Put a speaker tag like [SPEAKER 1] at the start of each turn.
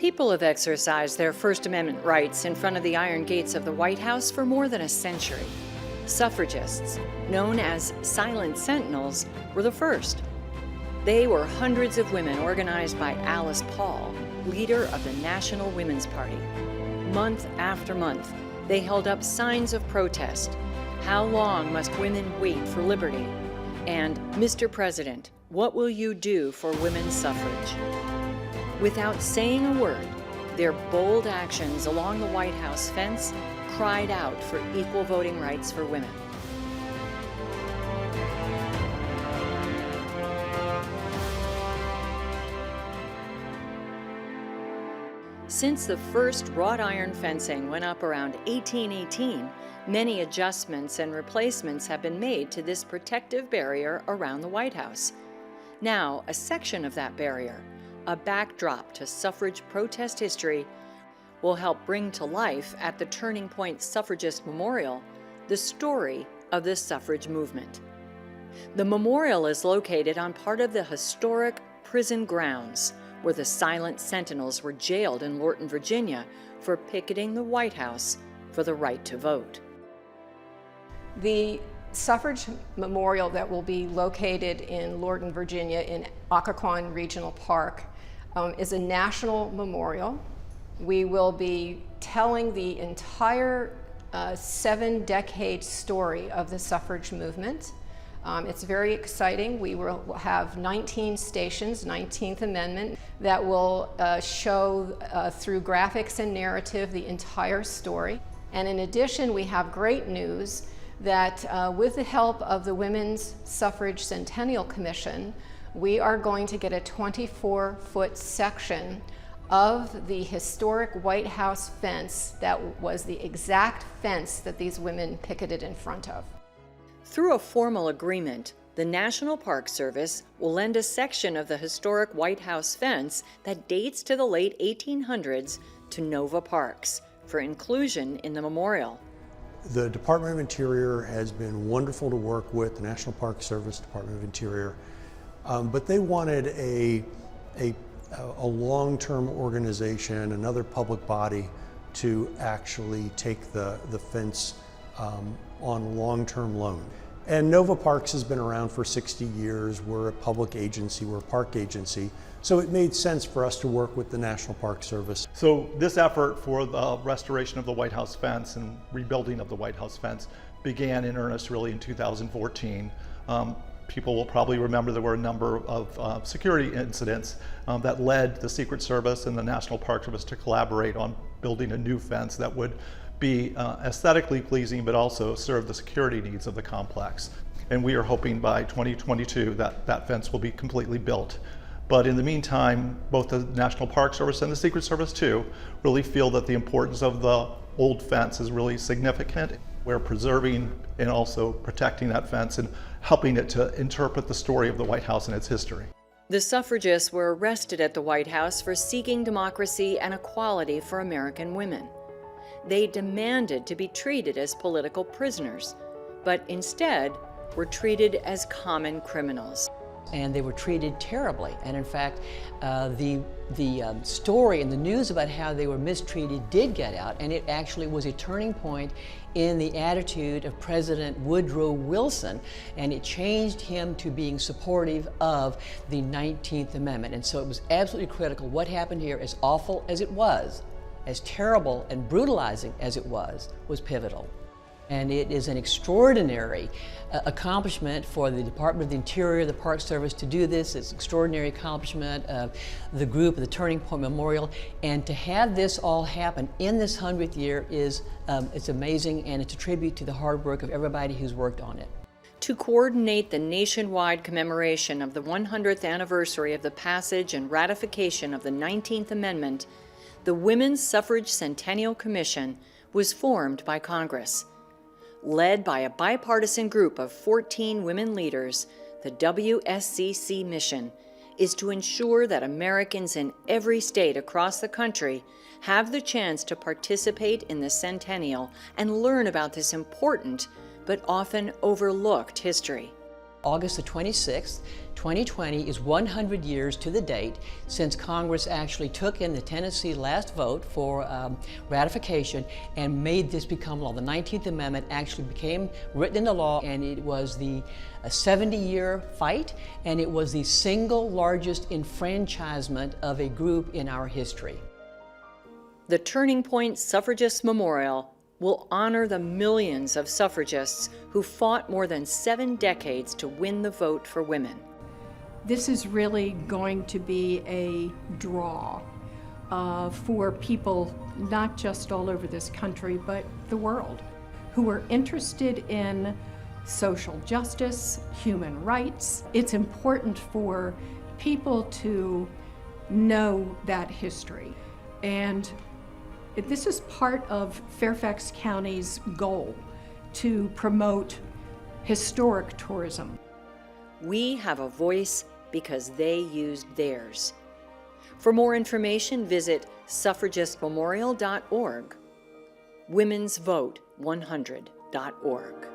[SPEAKER 1] People have exercised their First Amendment rights in front of the iron gates of the White House for more than a century. Suffragists, known as Silent Sentinels, were the first. They were hundreds of women organized by Alice Paul, leader of the National Women's Party. Month after month, they held up signs of protest. How long must women wait for liberty? And, Mr. President, what will you do for women's suffrage? Without saying a word, their bold actions along the White House fence cried out for equal voting rights for women. Since the first wrought iron fencing went up around 1818, many adjustments and replacements have been made to this protective barrier around the White House. Now, a section of that barrier, a backdrop to suffrage protest history, will help bring to life at the Turning Point Suffragist Memorial the story of the suffrage movement. The memorial is located on part of the historic prison grounds where the Silent Sentinels were jailed in Lorton, Virginia, for picketing the White House for the right to vote.
[SPEAKER 2] The suffrage memorial that will be located in Lorton, Virginia in Occoquan Regional Park is a national memorial. We will be telling the entire 7-decade story of the suffrage movement. It's very exciting. We will have 19 stations, 19th Amendment, that will show through graphics and narrative the entire story. And in addition, we have great news that with the help of the Women's Suffrage Centennial Commission, we are going to get a 24-foot section of the historic White House fence that was the exact fence that these women picketed in front of.
[SPEAKER 1] Through a formal agreement, the National Park Service will lend a section of the historic White House fence that dates to the late 1800s to Nova Parks for inclusion in the memorial.
[SPEAKER 3] The Department of Interior has been wonderful to work with, the National Park Service, Department of Interior, but they wanted a long-term organization, another public body, to actually take the fence on long-term loan. And Nova Parks has been around for 60 years. We're a public agency, we're a park agency. So it made sense for us to work with the National Park Service.
[SPEAKER 4] So this effort for the restoration of the White House fence and rebuilding of the White House fence began in earnest really in 2014. People will probably remember there were a number of security incidents that led the Secret Service and the National Park Service to collaborate on building a new fence that would be aesthetically pleasing but also serve the security needs of the complex. And we are hoping by 2022 that that fence will be completely built. But in the meantime, both the National Park Service and the Secret Service too really feel that the importance of the old fence is really significant. We're preserving and also protecting that fence and helping it to interpret the story of the White House and its history.
[SPEAKER 1] The suffragists were arrested at the White House for seeking democracy and equality for American women. They demanded to be treated as political prisoners, but instead were treated as common criminals.
[SPEAKER 5] And they were treated terribly. And in fact, the story and the news about how they were mistreated did get out, and it actually was a turning point in the attitude of President Woodrow Wilson, and it changed him to being supportive of the 19th Amendment. And so it was absolutely critical. What happened here, as awful as it was, as terrible and brutalizing as it was pivotal. And it is an extraordinary accomplishment for the Department of the Interior, the Park Service to do this. It's an extraordinary accomplishment of the group, the Turning Point Memorial. And to have this all happen in this 100th year is it's amazing, and it's a tribute to the hard work of everybody who's worked on it.
[SPEAKER 1] To coordinate the nationwide commemoration of the 100th anniversary of the passage and ratification of the 19th Amendment, the Women's Suffrage Centennial Commission was formed by Congress. Led by a bipartisan group of 14 women leaders, the WSCC mission is to ensure that Americans in every state across the country have the chance to participate in the centennial and learn about this important but often overlooked history.
[SPEAKER 5] August the 26th, 2020 is 100 years to the date since Congress actually took in the Tennessee last vote for ratification and made this become law. The 19th Amendment actually became written into law, and it was the 70-year fight, and it was the single largest enfranchisement of a group in our history.
[SPEAKER 1] The Turning Point Suffragist Memorial will honor the millions of suffragists who fought more than 7 decades to win the vote for women.
[SPEAKER 6] This is really going to be a draw for people not just all over this country, but the world, who are interested in social justice, human rights. It's important for people to know that history. And this is part of Fairfax County's goal to promote historic tourism.
[SPEAKER 1] We have a voice because they used theirs. For more information, visit suffragistmemorial.org, womensvote100.org.